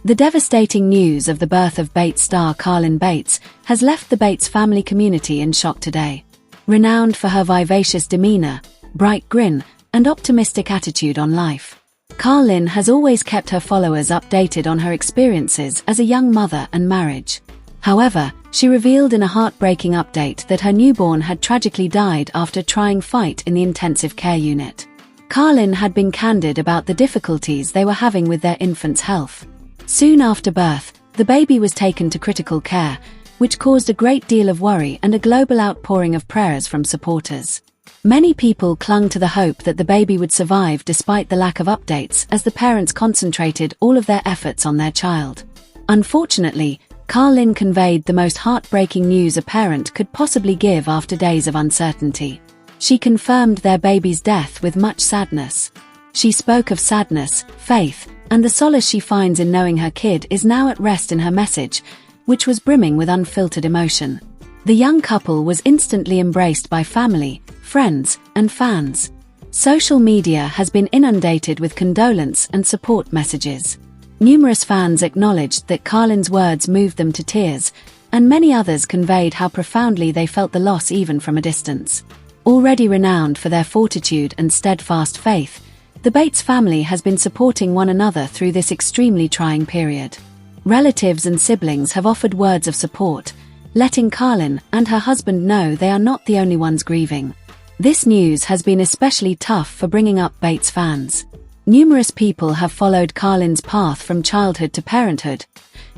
The devastating news of the birth of Bates star Carlin Bates has left the Bates family community in shock today. Renowned for her vivacious demeanor, bright grin, and optimistic attitude on life, Carlin has always kept her followers updated on her experiences as a young mother and marriage. However, she revealed in a heartbreaking update that her newborn had tragically died after trying fight in the intensive care unit. Carlin had been candid about the difficulties they were having with their infant's health. Soon after birth, the baby was taken to critical care, which caused a great deal of worry and a global outpouring of prayers from supporters. Many people clung to the hope that the baby would survive despite the lack of updates, as the parents concentrated all of their efforts on their child. Unfortunately, Carlin conveyed the most heartbreaking news a parent could possibly give after days of uncertainty. She confirmed their baby's death with much sadness. She spoke of sadness, faith, and the solace she finds in knowing her kid is now at rest in her message, which was brimming with unfiltered emotion. The young couple was instantly embraced by family, friends, and fans. Social media has been inundated with condolence and support messages. Numerous fans acknowledged that Carlin's words moved them to tears, and many others conveyed how profoundly they felt the loss even from a distance. Already renowned for their fortitude and steadfast faith, the Bates family has been supporting one another through this extremely trying period. Relatives and siblings have offered words of support, letting Carlin and her husband know they are not the only ones grieving. This news has been especially tough for bringing up Bates fans. Numerous people have followed Carlin's path from childhood to parenthood,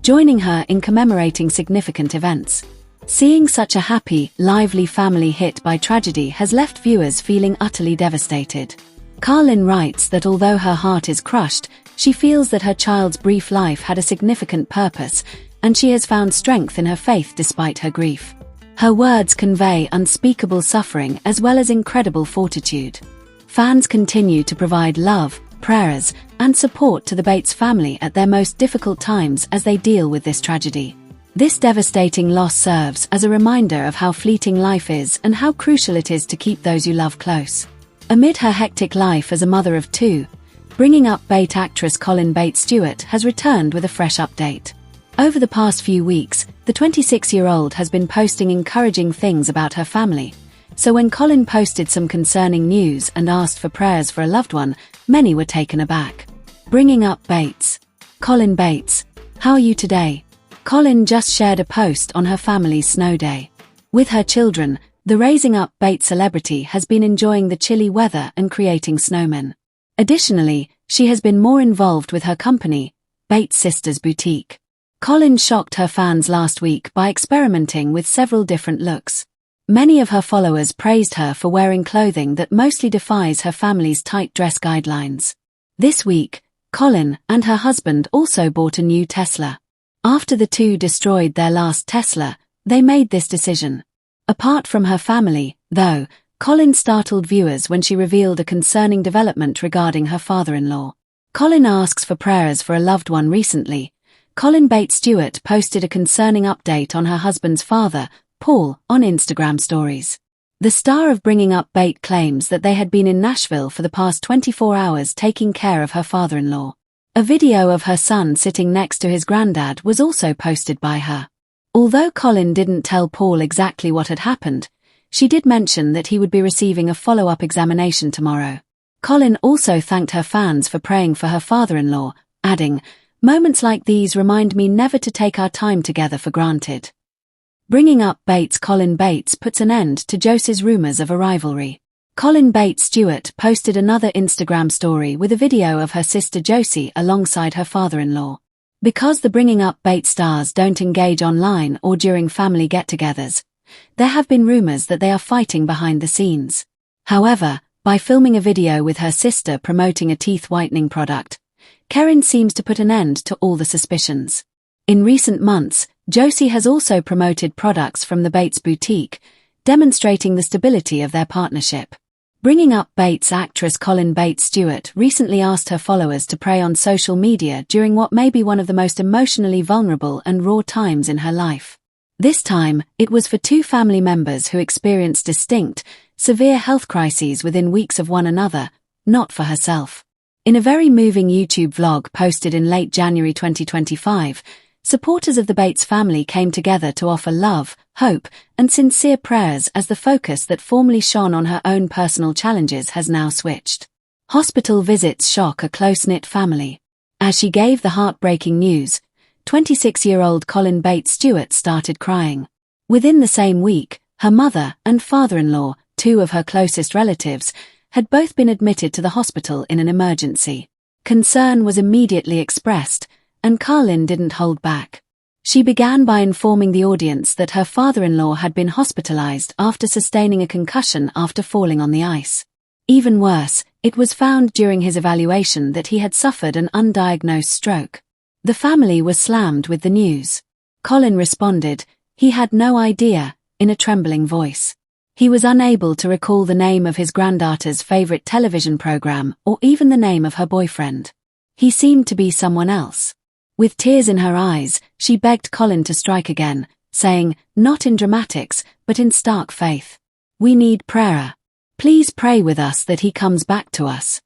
joining her in commemorating significant events. Seeing such a happy, lively family hit by tragedy has left viewers feeling utterly devastated. Carlin writes that although her heart is crushed, she feels that her child's brief life had a significant purpose, and she has found strength in her faith despite her grief. Her words convey unspeakable suffering as well as incredible fortitude. Fans continue to provide love, prayers, and support to the Bates family at their most difficult times as they deal with this tragedy. This devastating loss serves as a reminder of how fleeting life is and how crucial it is to keep those you love close. Amid her hectic life as a mother of two, Bringing Up Bates actress Carlin Bates Stewart has returned with a fresh update. Over the past few weeks, the 26-year-old has been posting encouraging things about her family. So when Carlin posted some concerning news and asked for prayers for a loved one, many were taken aback. Bringing Up Bates. Carlin Bates, how are you today? Carlin just shared a post on her family's snow day. With her children, the Raising Up Bates celebrity has been enjoying the chilly weather and creating snowmen. Additionally, she has been more involved with her company, Bates Sisters Boutique. Carlin shocked her fans last week by experimenting with several different looks. Many of her followers praised her for wearing clothing that mostly defies her family's tight dress guidelines. This week, Carlin and her husband also bought a new Tesla. After the two destroyed their last Tesla, they made this decision. Apart from her family, though, Carlin startled viewers when she revealed a concerning development regarding her father-in-law. Carlin asks for prayers for a loved one recently. Carlin Bates Stewart posted a concerning update on her husband's father, Paul, on Instagram stories. The star of Bringing Up Bates claims that they had been in Nashville for the past 24 hours taking care of her father-in-law. A video of her son sitting next to his granddad was also posted by her. Although Carlin didn't tell Paul exactly what had happened, she did mention that he would be receiving a follow-up examination tomorrow. Carlin also thanked her fans for praying for her father-in-law, adding, "Moments like these remind me never to take our time together for granted." Bringing Up Bates Carlin Bates puts an end to Josie's rumors of a rivalry. Carlin Bates Stewart posted another Instagram story with a video of her sister Josie alongside her father-in-law. Because the Bringing Up Bates stars don't engage online or during family get-togethers, there have been rumors that they are fighting behind the scenes. However, by filming a video with her sister promoting a teeth whitening product, Carlin seems to put an end to all the suspicions. In recent months, Josie has also promoted products from the Bates boutique, demonstrating the stability of their partnership. Bringing Up Bates actress Carlin Bates Stewart recently asked her followers to pray on social media during what may be one of the most emotionally vulnerable and raw times in her life. This time, it was for two family members who experienced distinct, severe health crises within weeks of one another, not for herself. In a very moving YouTube vlog posted in late January 2025, supporters of the Bates family came together to offer love, hope, and sincere prayers as the focus that formerly shone on her own personal challenges has now switched. Hospital visits shock a close-knit family. As she gave the heartbreaking news, 26-year-old Colin Bates Stewart started crying. Within the same week, her mother and father-in-law, two of her closest relatives, had both been admitted to the hospital in an emergency. Concern was immediately expressed, and Carlin didn't hold back. She began by informing the audience that her father-in-law had been hospitalized after sustaining a concussion after falling on the ice. Even worse, it was found during his evaluation that he had suffered an undiagnosed stroke. The family was slammed with the news. Colin responded, he had no idea, in a trembling voice. He was unable to recall the name of his granddaughter's favorite television program or even the name of her boyfriend. He seemed to be someone else. With tears in her eyes, she begged Colin to strike again, saying, not in dramatics, but in stark faith. We need prayer. Please pray with us that he comes back to us.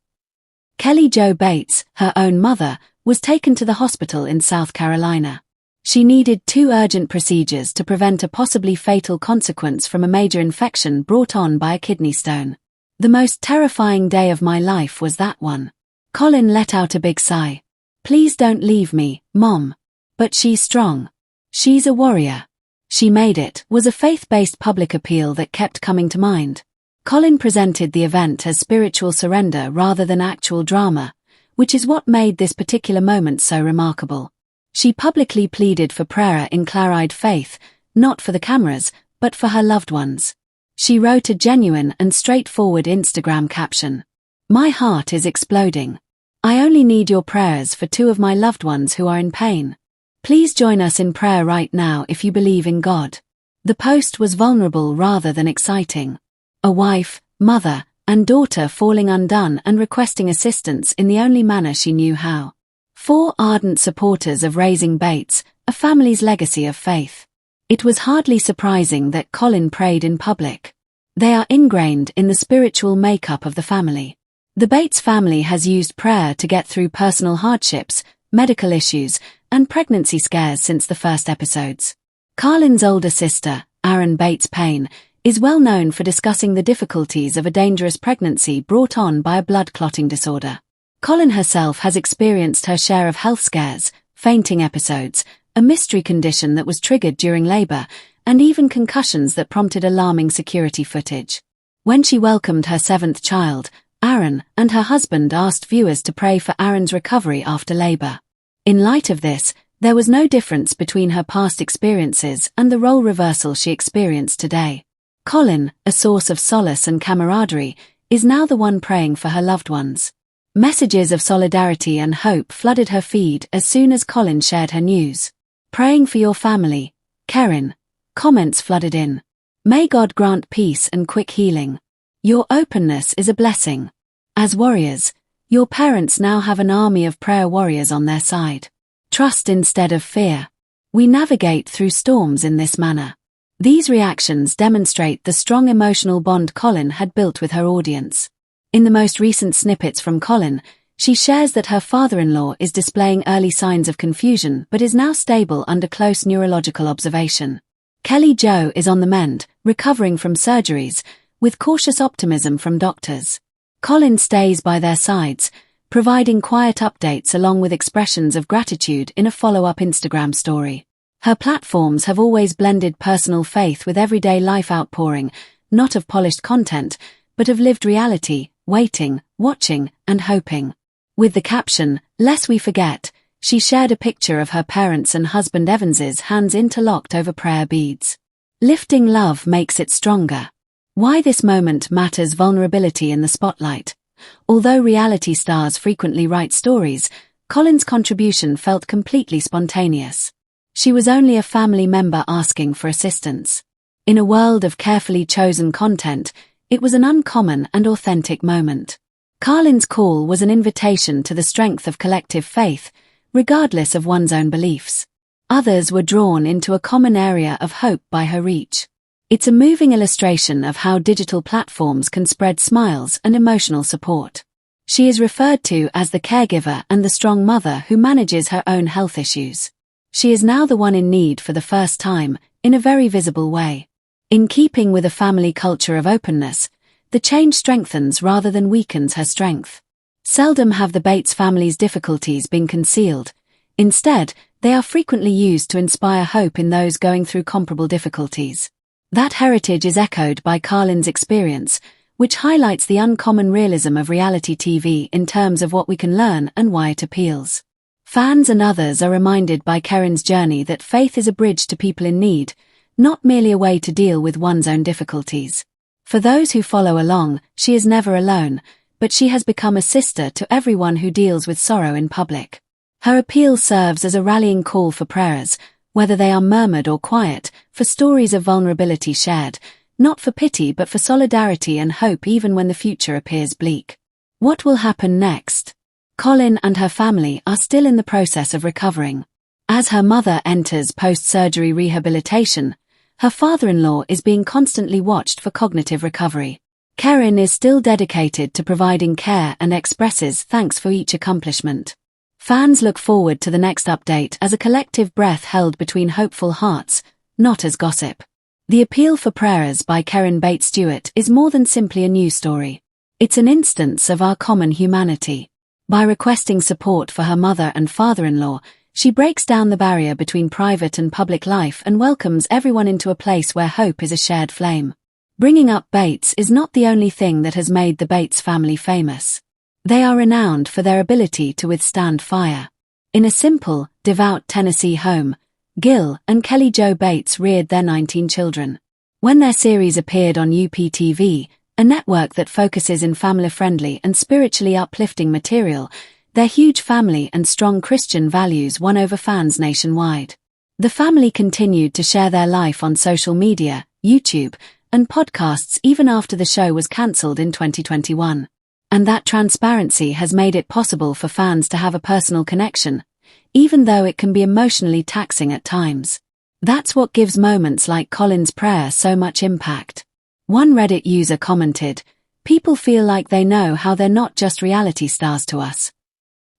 Kelly Jo Bates, her own mother, was taken to the hospital in South Carolina. She needed 2 urgent procedures to prevent a possibly fatal consequence from a major infection brought on by a kidney stone. The most terrifying day of my life was that one. Colin let out a big sigh. Please don't leave me, Mom. But she's strong. She's a warrior. She made it was a faith-based public appeal that kept coming to mind. Colin presented the event as spiritual surrender rather than actual drama, which is what made this particular moment so remarkable. She publicly pleaded for prayer in clear-eyed faith, not for the cameras, but for her loved ones. She wrote a genuine and straightforward Instagram caption. My heart is exploding. I only need your prayers for 2 of my loved ones who are in pain. Please join us in prayer right now if you believe in God. The post was vulnerable rather than exciting. A wife, mother, and daughter falling undone and requesting assistance in the only manner she knew how. 4 ardent supporters of raising Bates, a family's legacy of faith. It was hardly surprising that Colin prayed in public. They are ingrained in the spiritual makeup of the family. The Bates family has used prayer to get through personal hardships, medical issues, and pregnancy scares since the first episodes. Carlin's older sister, Aaron Bates Payne, is well known for discussing the difficulties of a dangerous pregnancy brought on by a blood clotting disorder. Colin herself has experienced her share of health scares, fainting episodes, a mystery condition that was triggered during labor, and even concussions that prompted alarming security footage. When she welcomed her 7th child, Aaron, and her husband asked viewers to pray for Aaron's recovery after labor. In light of this, there was no difference between her past experiences and the role reversal she experienced today. Colin, a source of solace and camaraderie, is now the one praying for her loved ones. Messages of solidarity and hope flooded her feed as soon as Colin shared her news. Praying for your family, Karen. Comments flooded in. May God grant peace and quick healing. Your openness is a blessing. As warriors, your parents now have an army of prayer warriors on their side. Trust instead of fear. We navigate through storms in this manner. These reactions demonstrate the strong emotional bond Colin had built with her audience. In the most recent snippets from Colin, she shares that her father-in-law is displaying early signs of confusion but is now stable under close neurological observation. Kelly Jo is on the mend, recovering from surgeries, with cautious optimism from doctors. Colin stays by their sides, providing quiet updates along with expressions of gratitude in a follow-up Instagram story. Her platforms have always blended personal faith with everyday life outpouring, not of polished content, but of lived reality, waiting, watching, and hoping. With the caption, "Lest we forget," she shared a picture of her parents and husband Evans's hands interlocked over prayer beads. Lifting love makes it stronger. Why this moment matters: vulnerability in the spotlight. Although reality stars frequently write stories, Colin's contribution felt completely spontaneous. She was only a family member asking for assistance. In a world of carefully chosen content, it was an uncommon and authentic moment. Carlin's call was an invitation to the strength of collective faith, regardless of one's own beliefs. Others were drawn into a common area of hope by her reach. It's a moving illustration of how digital platforms can spread smiles and emotional support. She is referred to as the caregiver and the strong mother who manages her own health issues. She is now the one in need for the first time, in a very visible way. In keeping with a family culture of openness, the change strengthens rather than weakens her strength. Seldom have the Bates family's difficulties been concealed. Instead, they are frequently used to inspire hope in those going through comparable difficulties. That heritage is echoed by Carlin's experience, which highlights the uncommon realism of reality TV in terms of what we can learn and why it appeals. Fans and others are reminded by Karen's journey that faith is a bridge to people in need, not merely a way to deal with one's own difficulties. For those who follow along, she is never alone, but she has become a sister to everyone who deals with sorrow in public. Her appeal serves as a rallying call for prayers, whether they are murmured or quiet, for stories of vulnerability shared, not for pity but for solidarity and hope even when the future appears bleak. What will happen next? Carlin and her family are still in the process of recovering. As her mother enters post-surgery rehabilitation, her father-in-law is being constantly watched for cognitive recovery. Karen is still dedicated to providing care and expresses thanks for each accomplishment. Fans look forward to the next update as a collective breath held between hopeful hearts, not as gossip. The appeal for prayers by Karen Bates Stewart is more than simply a news story. It's an instance of our common humanity. By requesting support for her mother and father-in-law, she breaks down the barrier between private and public life and welcomes everyone into a place where hope is a shared flame. Bringing up Bates is not the only thing that has made the Bates family famous. They are renowned for their ability to withstand fire. In a simple, devout Tennessee home, Gil and Kelly Jo Bates reared their 19 children. When their series appeared on UPtv, a network that focuses in family-friendly and spiritually uplifting material, their huge family and strong Christian values won over fans nationwide. The family continued to share their life on social media, YouTube, and podcasts even after the show was cancelled in 2021. And that transparency has made it possible for fans to have a personal connection, even though it can be emotionally taxing at times. That's what gives moments like Colin's prayer so much impact. One Reddit user commented, "People feel like they know how they're not just reality stars to us.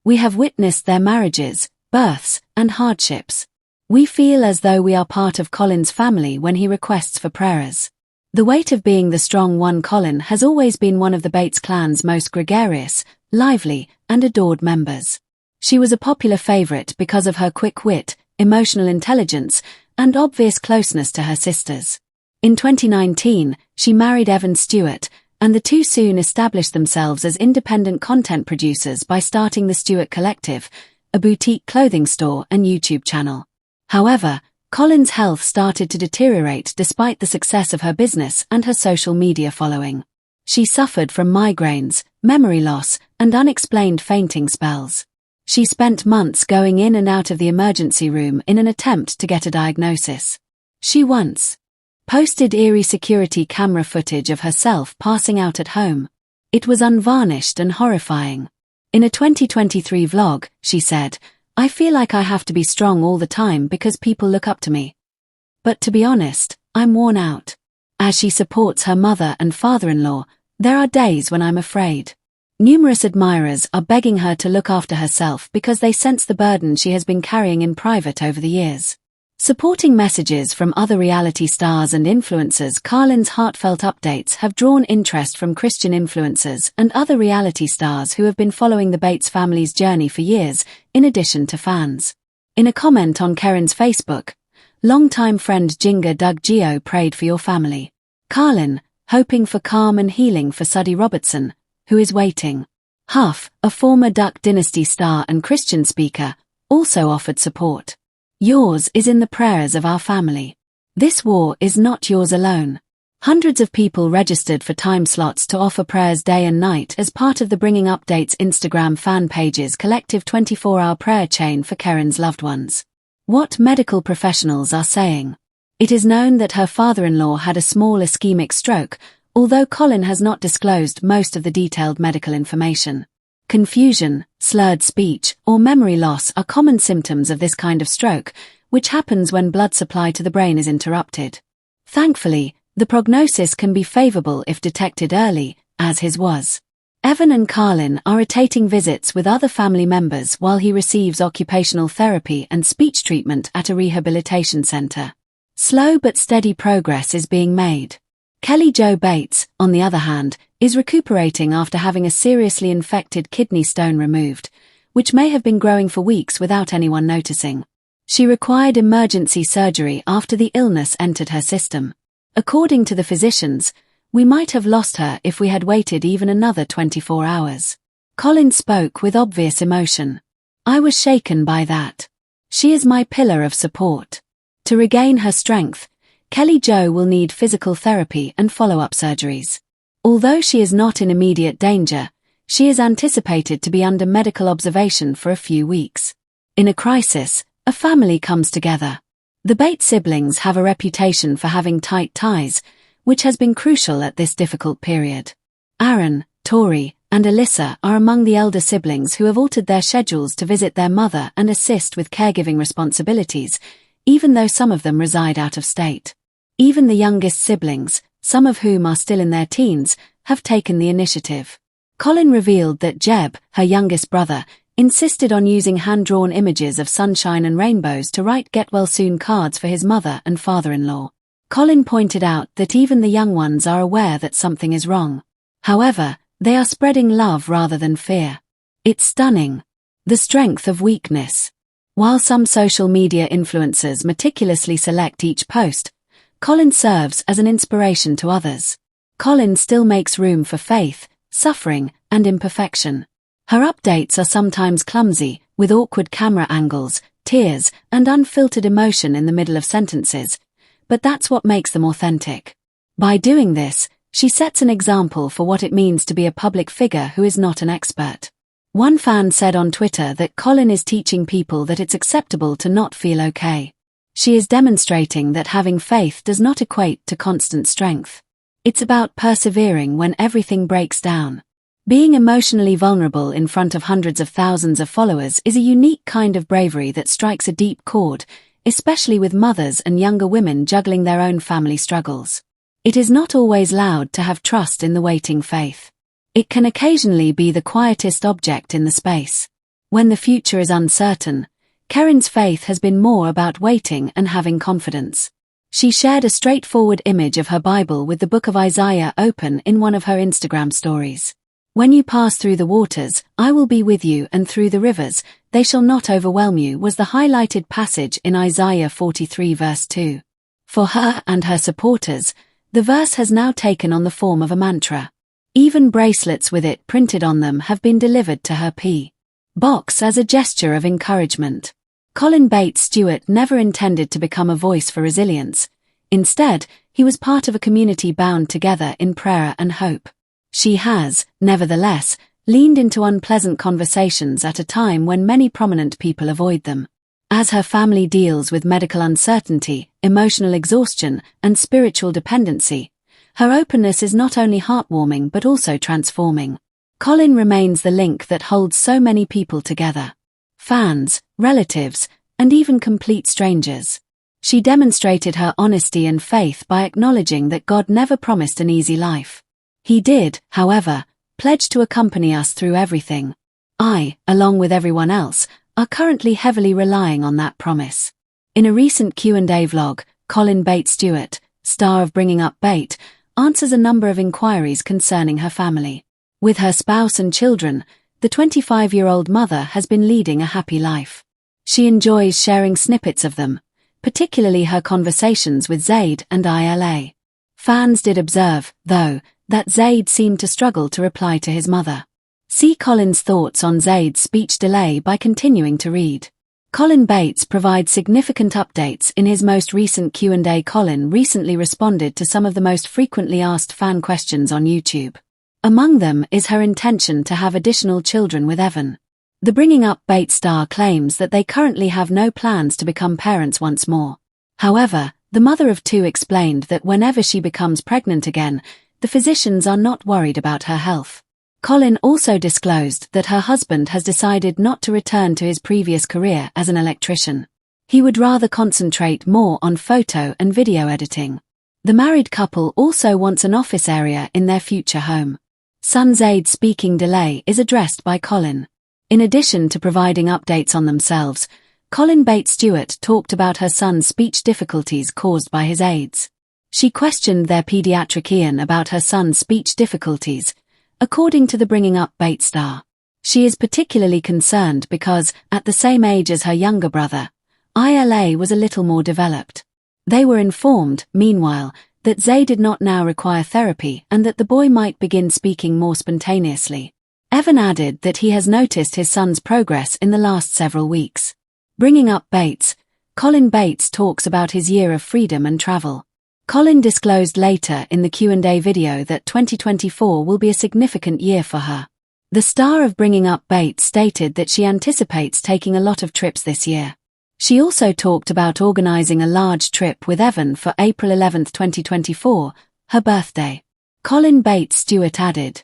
We have witnessed their marriages, births, and hardships. We feel as though we are part of Colin's family when he requests for prayers." The weight of being the strong one. Carlin has always been one of the Bates clan's most gregarious, lively, and adored members. She was a popular favorite because of her quick wit, emotional intelligence, and obvious closeness to her sisters. In 2019, she married Evan Stewart, and the two soon established themselves as independent content producers by starting the Stewart Collective, a boutique clothing store and YouTube channel. However, Colin's health started to deteriorate despite the success of her business and her social media following. She suffered from migraines, memory loss, and unexplained fainting spells. She spent months going in and out of the emergency room in an attempt to get a diagnosis. She once posted eerie security camera footage of herself passing out at home. It was unvarnished and horrifying. In a 2023 vlog, she said, "I feel like I have to be strong all the time because people look up to me. But to be honest, I'm worn out." As she supports her mother and father-in-law, "There are days when I'm afraid." Numerous admirers are begging her to look after herself because they sense the burden she has been carrying in private over the years. Supporting messages from other reality stars and influencers, Carlin's heartfelt updates have drawn interest from Christian influencers and other reality stars who have been following the Bates family's journey for years, in addition to fans. In a comment on Karen's Facebook, longtime friend Jinga Doug Geo prayed for your family. Carlin, hoping for calm and healing for Suddy Robertson, who is waiting. Huff, a former Duck Dynasty star and Christian speaker, also offered support. Yours is in the prayers of our family. This war is not yours alone. Hundreds of people registered for time slots to offer prayers day and night as part of the Bringing Updates Instagram fan page's collective 24-hour prayer chain for Karen's loved ones. What medical professionals are saying. It is known that her father-in-law had a small ischemic stroke, although Carlin has not disclosed most of the detailed medical information. Confusion, slurred speech, or memory loss are common symptoms of this kind of stroke, which happens when blood supply to the brain is interrupted. Thankfully, the prognosis can be favorable if detected early, as his was. Evan and Carlin are rotating visits with other family members while he receives occupational therapy and speech treatment at a rehabilitation center. Slow but steady progress is being made. Kelly Jo Bates, on the other hand, is recuperating after having a seriously infected kidney stone removed, which may have been growing for weeks without anyone noticing. She required emergency surgery after the illness entered her system. According to the physicians, we might have lost her if we had waited even another 24 hours. Colin spoke with obvious emotion. I was shaken by that. She is my pillar of support. To regain her strength, Kelly Jo will need physical therapy and follow-up surgeries. Although she is not in immediate danger, she is anticipated to be under medical observation for a few weeks. In a crisis, a family comes together. The Bates siblings have a reputation for having tight ties, which has been crucial at this difficult period. Aaron, Tori, and Alyssa are among the elder siblings who have altered their schedules to visit their mother and assist with caregiving responsibilities, even though some of them reside out of state. Even the youngest siblings, some of whom are still in their teens, have taken the initiative. Colin revealed that Jeb, her youngest brother, insisted on using hand-drawn images of sunshine and rainbows to write get-well-soon cards for his mother and father-in-law. Colin pointed out that even the young ones are aware that something is wrong. However, they are spreading love rather than fear. It's stunning. The strength of weakness. While some social media influencers meticulously select each post, Colin serves as an inspiration to others. Colin still makes room for faith, suffering, and imperfection. Her updates are sometimes clumsy, with awkward camera angles, tears, and unfiltered emotion in the middle of sentences, but that's what makes them authentic. By doing this, she sets an example for what it means to be a public figure who is not an expert. One fan said on Twitter that Colin is teaching people that it's acceptable to not feel okay. She is demonstrating that having faith does not equate to constant strength. It's about persevering when everything breaks down. Being emotionally vulnerable in front of hundreds of thousands of followers is a unique kind of bravery that strikes a deep chord, especially with mothers and younger women juggling their own family struggles. It is not always loud to have trust in the waiting faith. It can occasionally be the quietest object in the space. When the future is uncertain, Karen's faith has been more about waiting and having confidence. She shared a straightforward image of her Bible with the book of Isaiah open in one of her Instagram stories. When you pass through the waters, I will be with you, and through the rivers, they shall not overwhelm you, was the highlighted passage in Isaiah 43 verse 2. For her and her supporters, the verse has now taken on the form of a mantra. Even bracelets with it printed on them have been delivered to her box as a gesture of encouragement. Colin Bates Stewart never intended to become a voice for resilience. Instead, he was part of a community bound together in prayer and hope. She has, nevertheless, leaned into unpleasant conversations at a time when many prominent people avoid them. As her family deals with medical uncertainty, emotional exhaustion, and spiritual dependency, her openness is not only heartwarming but also transforming. Colin remains the link that holds so many people together. Fans, relatives, and even complete strangers. She demonstrated her honesty and faith by acknowledging that God never promised an easy life. He did, however, pledge to accompany us through everything. I, along with everyone else, are currently heavily relying on that promise. In a recent Q&A vlog, Colin Bates Stewart, star of Bringing Up Bate, answers a number of inquiries concerning her family. With her spouse and children, the 25-year-old mother has been leading a happy life. She enjoys sharing snippets of them, particularly her conversations with Zaid and Ila. Fans did observe, though, that Zaid seemed to struggle to reply to his mother. See Colin's thoughts on Zaid's speech delay by continuing to read. Colin Bates provides significant updates in his most recent Q&A. Colin recently responded to some of the most frequently asked fan questions on YouTube. Among them is her intention to have additional children with Evan. The Bringing Up Bate star claims that they currently have no plans to become parents once more. However, the mother of two explained that whenever she becomes pregnant again, the physicians are not worried about her health. Colin also disclosed that her husband has decided not to return to his previous career as an electrician. He would rather concentrate more on photo and video editing. The married couple also wants an office area in their future home. Son Zaid's speaking delay is addressed by Carlin. In addition to providing updates on themselves, Colin Bates Stewart talked about her son's speech difficulties caused by his aids. She questioned their pediatrician about her son's speech difficulties, according to the Bringing Up Bates star. She is particularly concerned because, at the same age as her younger brother, ILA was a little more developed. They were informed, meanwhile, that Zaid did not now require therapy and that the boy might begin speaking more spontaneously. Evan added that he has noticed his son's progress in the last several weeks. Bringing Up Bates, Colin Bates talks about his year of freedom and travel. Colin disclosed later in the Q&A video that 2024 will be a significant year for her. The star of Bringing Up Bates stated that she anticipates taking a lot of trips this year. She also talked about organizing a large trip with Evan for April 11, 2024, her birthday. Colin Bates Stewart added,